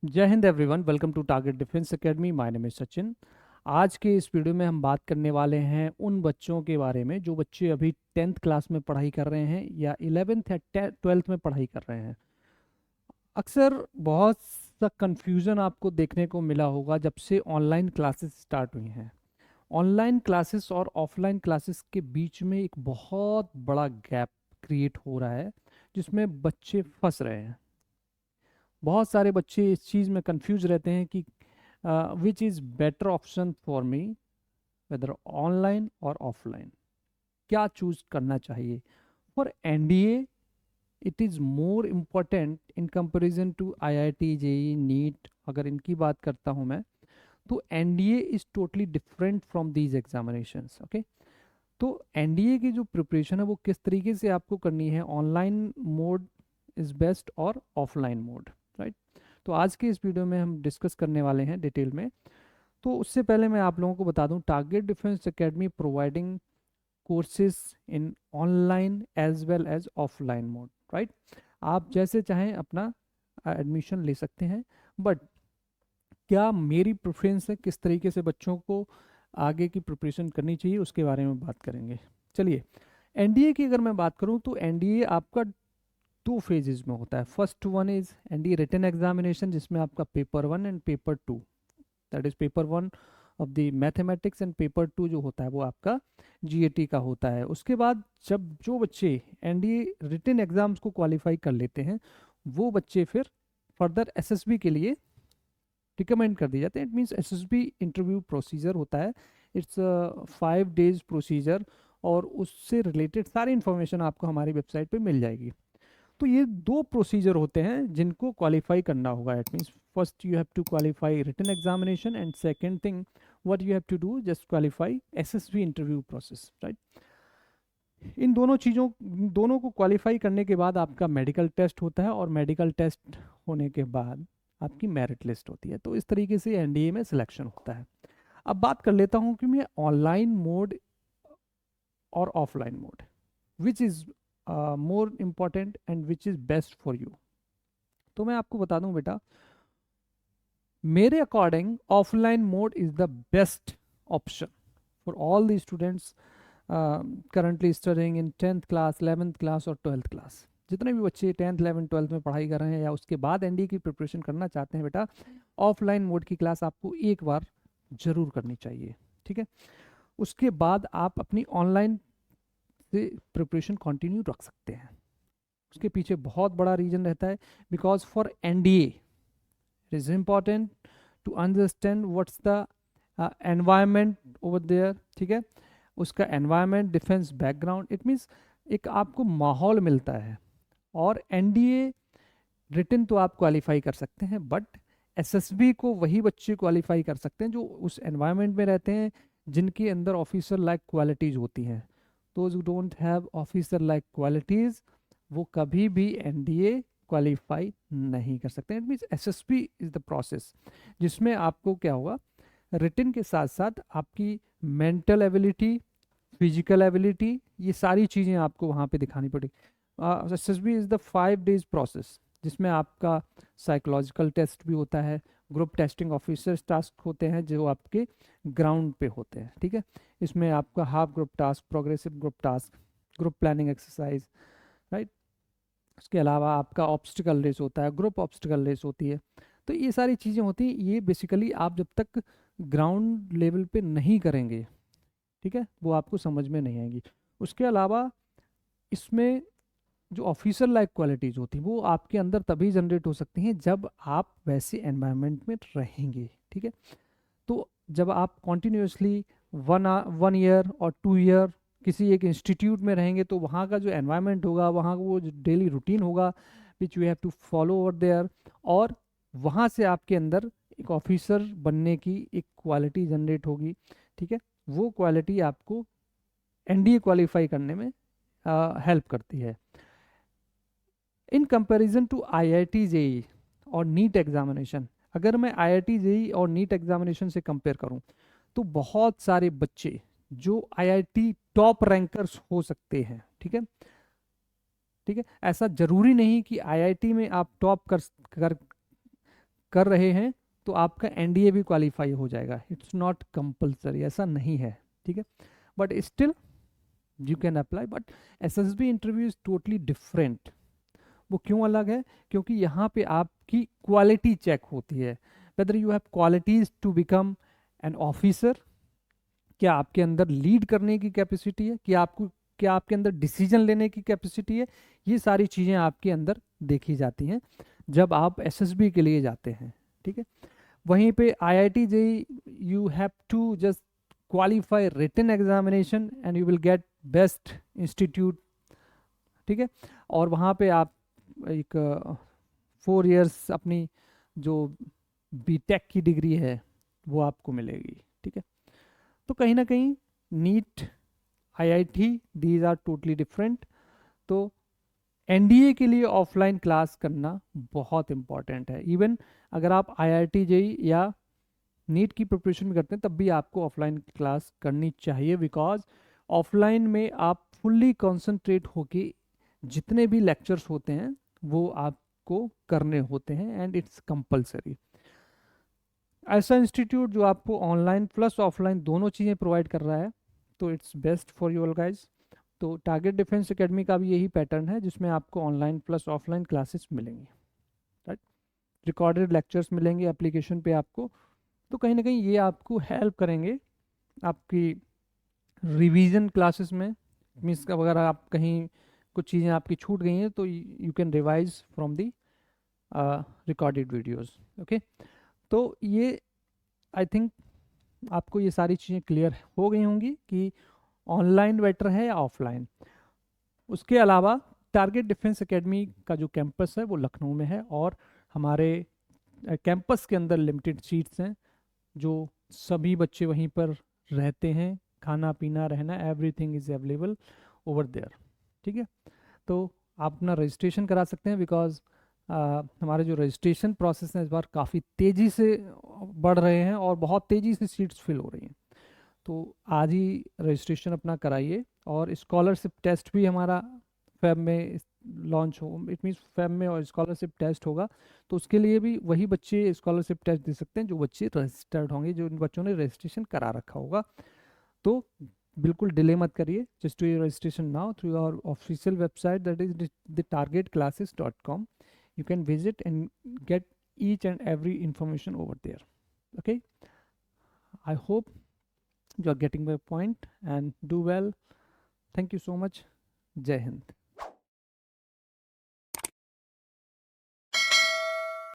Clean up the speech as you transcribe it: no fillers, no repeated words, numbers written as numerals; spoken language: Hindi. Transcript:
जय हिंद everyone, welcome to target defence academy. My name is Sachin. आज के इस वीडियो में हम बात करने वाले हैं उन बच्चों के बारे में जो बच्चे अभी 10th क्लास में पढ़ाई कर रहे हैं या 11th या 12th में पढ़ाई कर रहे हैं। अक्सर बहुत सा कंफ्यूजन आपको देखने को मिला होगा जब से ऑनलाइन क्लासेस स्टार्ट हुई हैं। ऑनलाइन क्लासेस और ऑफलाइन क्लासेस के बीच में एक बहुत बड़ा गैप क्रिएट हो रहा है जिसमें बच्चे फंस रहे हैं। बहुत सारे बच्चे इस चीज़ में कंफ्यूज रहते हैं कि which is better option for me, whether online और ऑफलाइन, क्या चूज करना चाहिए। For NDA it is more important in comparison to IIT JEE NEET. अगर इनकी बात करता हूँ मैं, तो NDA is totally different from these examinations. Okay, तो एनडीए की जो प्रिपरेशन है वो किस तरीके से आपको करनी है, ऑनलाइन मोड इज़ बेस्ट और ऑफलाइन मोड, राइट। तो आज के इस वीडियो में हम डिस्कस करने वाले हैं डिटेल में। तो उससे पहले मैं आप लोगों को बता दूं, target defence academy providing courses in online as well as offline mode, right. आप जैसे चाहें अपना एडमिशन ले सकते हैं, बट क्या मेरी प्रेफरेंस है किस तरीके से बच्चों को आगे की प्रिपरेशन करनी चाहिए उसके बारे में बात करेंगे। चलिए, एनडीए की अगर मैं बात करूं तो एनडीए आपका टू फेजेस में होता है। First one is NDA written examination, जिसमें आपका paper 1 and paper 2, that is paper 1 of the mathematics and paper 2 जो होता है वो आपका जीएटी का होता है। उसके बाद जब जो बच्चे एनडीए रिटन एग्जाम्स को क्वालिफाई कर लेते हैं, वो बच्चे फिर फर्दर एसएसबी के लिए रिकमेंड कर दिए जाते हैं। It means SSB interview procedure होता है। इट्स 5 days प्रोसीजर, और उससे रिलेटेड सारी इन्फॉर्मेशन आपको हमारी वेबसाइट पे मिल जाएगी। तो ये दो प्रोसीजर होते हैं जिनको क्वालिफाई करना होगा। It means first you have to qualify written examination and second thing what you have to do just qualify SSB interview process, right. इन दोनों को क्वालिफाई करने के बाद आपका मेडिकल टेस्ट होता है, और मेडिकल टेस्ट होने के बाद आपकी मेरिट लिस्ट होती है। तो इस तरीके से एनडीए में सिलेक्शन होता है। अब बात कर लेता हूँ कि मैं ऑनलाइन मोड और offline mode, which is more important and which is best for you. तो मैं आपको बता दूं बेटा, मेरे according offline mode is the best option for all the students currently studying in 10th class, 11th class और 12th क्लास। जितने भी बच्चे 10th 11th 12th में पढ़ाई कर रहे हैं या उसके बाद एनडीए की प्रिपरेशन करना चाहते हैं, बेटा ऑफलाइन मोड की क्लास आपको एक बार जरूर करनी चाहिए, ठीक है। उसके बाद आप अपनी ऑनलाइन से प्रिपरेशन कंटिन्यू रख सकते हैं। उसके पीछे बहुत बड़ा रीजन रहता है, because for NDA it is important to understand what's the environment over there, ठीक है। उसका environment, defence background, it means एक आपको माहौल मिलता है। और एनडीए रिटन तो आप क्वालिफाई कर सकते हैं, बट एसएसबी को वही बच्चे क्वालिफाई कर सकते हैं जो उस एनवायरमेंट में रहते हैं, जिनके अंदर ऑफिसर लाइक क्वालिटीज़ होती हैं। Those who don't have officer like qualities, वो कभी भी एनडीए क्वालिफाई नहीं कर सकते। It means SSB is the process जिसमें आपको क्या होगा, रिटन के साथ साथ आपकी मेंटल एबिलिटी, फिजिकल एबिलिटी, ये सारी चीज़ें आपको वहाँ पे दिखानी पड़ेगी। SSB is the 5 days process, जिसमें आपका साइकोलॉजिकल टेस्ट भी होता है, ग्रुप टेस्टिंग ऑफिसर्स टास्क होते हैं जो आपके ग्राउंड पे होते हैं, ठीक है। इसमें आपका half group task, progressive group task, group planning exercise, right. उसके अलावा आपका ऑब्स्टिकल रेस होता है, ग्रुप ऑब्स्टिकल रेस होती है। तो ये सारी चीज़ें होती हैं, ये बेसिकली आप जब तक ग्राउंड लेवल पे नहीं करेंगे, ठीक है, वो आपको समझ में नहीं आएगी। उसके अलावा इसमें जो ऑफिसर लाइक क्वालिटीज़ होती हैं वो आपके अंदर तभी जनरेट हो सकती हैं जब आप वैसे एनवायरनमेंट में रहेंगे, ठीक है। तो जब आप कॉन्टिन्यूसली 1 ईयर और 2 ईयर किसी एक इंस्टीट्यूट में रहेंगे, तो वहाँ का जो एनवायरनमेंट होगा, वहाँ का वो जो डेली रूटीन होगा which you have to follow over there, और वहाँ से आपके अंदर एक ऑफिसर बनने की एक क्वालिटी जनरेट होगी, ठीक है। वो क्वालिटी आपको एनडीए क्वालिफाई करने में हेल्प करती है। In comparison to IIT JEE और नीट एग्जामिनेशन, अगर मैं आईआईटी जेई और नीट एग्जामिनेशन से कंपेयर करूं, तो बहुत सारे बच्चे जो आईआईटी टॉप रैंकर्स हो सकते हैं, ठीक है, ठीक है। ऐसा जरूरी नहीं कि आईआईटी में आप टॉप कर कर रहे हैं तो आपका एनडीए भी क्वालिफाई हो जाएगा। इट्स नॉट कंपल्सरी, ऐसा नहीं है, ठीक है, but still you can apply. But SSB interview is totally different. वो क्यों अलग है? क्योंकि यहाँ पे आपकी क्वालिटी चेक होती है, whether you have qualities to become an officer. क्या आपके अंदर लीड करने की कैपेसिटी है, क्या आपके अंदर डिसीजन लेने की कैपेसिटी है। ये सारी चीज़ें आपके अंदर देखी जाती हैं जब आप एसएसबी के लिए जाते हैं, ठीक है। वहीं पे IIT JEE you have to just qualify written examination and you will get best institute, ठीक है। और वहाँ पे आप एक 4 इयर्स अपनी जो बीटेक की डिग्री है वो आपको मिलेगी, ठीक है। तो कहीं ना कहीं NEET, IIT, these are totally different. तो एनडीए के लिए ऑफलाइन क्लास करना बहुत इंपॉर्टेंट है। इवन अगर आप आईआईटी जेईई या नीट की प्रिपरेशन भी करते हैं तब भी आपको ऑफलाइन क्लास करनी चाहिए, बिकॉज ऑफलाइन में आप फुल्ली कॉन्सेंट्रेट होके जितने भी लेक्चर्स होते हैं वो आपको करने होते हैं एंड इट्स कंपलसरी। ऐसा इंस्टीट्यूट जो आपको ऑनलाइन प्लस ऑफलाइन दोनों चीज़ें प्रोवाइड कर रहा है तो it's best for you all guys. तो टारगेट डिफेंस एकेडमी का भी यही पैटर्न है जिसमें आपको ऑनलाइन प्लस ऑफलाइन क्लासेस मिलेंगी, राइट। रिकॉर्डेड लेक्चर्स मिलेंगे एप्लीकेशन पे आपको। तो कहीं ना कहीं ये आपको हेल्प करेंगे आपकी रिवीजन क्लासेस में। मीन्स अगर आप कहीं कुछ चीज़ें आपकी छूट गई हैं तो you can revise from the recorded videos, okay. तो ये आई थिंक आपको ये सारी चीज़ें क्लियर हो गई होंगी कि ऑनलाइन बेटर है या ऑफलाइन। उसके अलावा टारगेट डिफेंस एकेडमी का जो कैंपस है वो लखनऊ में है और हमारे कैंपस के अंदर लिमिटेड सीट्स हैं, जो सभी बच्चे वहीं पर रहते हैं। खाना पीना रहना everything is available over there, ठीक है। तो आप अपना रजिस्ट्रेशन करा सकते हैं, बिकॉज हमारे जो रजिस्ट्रेशन प्रोसेस है इस बार काफ़ी तेज़ी से बढ़ रहे हैं और बहुत तेज़ी से सीट्स फिल हो रही हैं। तो आज ही रजिस्ट्रेशन अपना कराइए। और स्कॉलरशिप टेस्ट भी हमारा फेब में लॉन्च हो, इट मीन्स फेब में और स्कॉलरशिप टेस्ट होगा। तो उसके लिए भी वही बच्चे स्कॉलरशिप टेस्ट दे सकते हैं जो बच्चे रजिस्टर्ड होंगे, जो इन बच्चों ने रजिस्ट्रेशन करा रखा होगा। तो बिल्कुल डिले मत करिए, just do your registration now through our official website that is thetargetclasses.com. You can visit and get each and every information over there, okay. I hope you are getting my point and do well. Thank you so much. Jai Hind.